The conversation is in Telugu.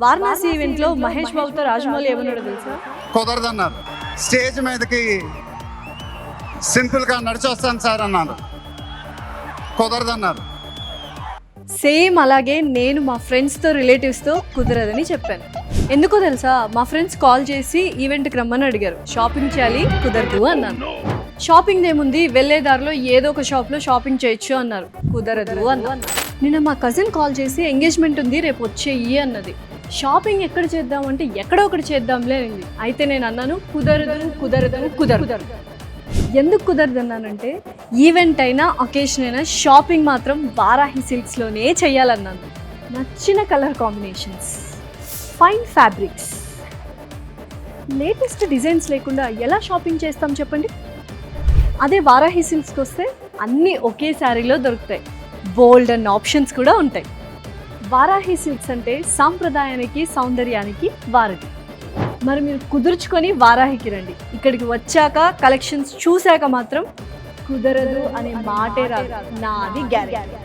వారణాసి ఈవెంట్ లో మహేష్ బాబుతో రాజమౌళి ఏమన్నాడో తెలుసా? కుదరదన్నారు. స్టేజ్ మీదకి సింపుల్గా నడిచి వస్తాను సార్ అన్నారు. కుదరదన్నారు. సేమ్ అలాగే నేను మా ఫ్రెండ్స్తో రిలేటివ్స్తో కుదరదని చెప్పాను. ఎందుకో తెలుసా? మా ఫ్రెండ్స్ కాల్ చేసి ఈవెంట్కి రమ్మని అడిగారు. షాపింగ్ చేయాలి, కుదరదు అన్నాను. షాపింగ్ ఏముంది, వెళ్ళే దారిలో ఏదో ఒక షాప్లో షాపింగ్ చేయొచ్చు అన్నారు. కుదరదు అన్నాను. నిన్న మా కజిన్ కాల్ చేసి ఎంగేజ్మెంట్ ఉంది, రేపు వచ్చేయి అన్నది. షాపింగ్ ఎక్కడ చేద్దామంటే ఎక్కడో ఒకటి చేద్దాంలే అయింది. అయితే నేను అన్నాను కుదరదు కుదరదు కుదరదు. ఎందుకు కుదరదన్నానంటే ఈవెంట్ అయినా అకేషన్ అయినా షాపింగ్ మాత్రం వారాహి సిల్క్స్లోనే చేయాలన్నాను. నచ్చిన colour combinations, fine fabrics, latest designs లేకుండా ఎలా షాపింగ్ చేస్తాం చెప్పండి? అదే వారాహి సిల్క్స్కి వస్తే అన్నీ ఒకే శారీలో దొరుకుతాయి. బోల్డ్ అండ్ ఆప్షన్స్ కూడా ఉంటాయి. వారాహి సిల్క్స్ అంటే సాంప్రదాయానికి సౌందర్యానికి వారధి. మరి మీరు కుదుర్చుకొని వారాహికి రండి. ఇక్కడికి వచ్చాక కలెక్షన్స్ చూశాక మాత్రం కుదరదు అనే మాటే రాదు. నాది గ్యారెంటీ.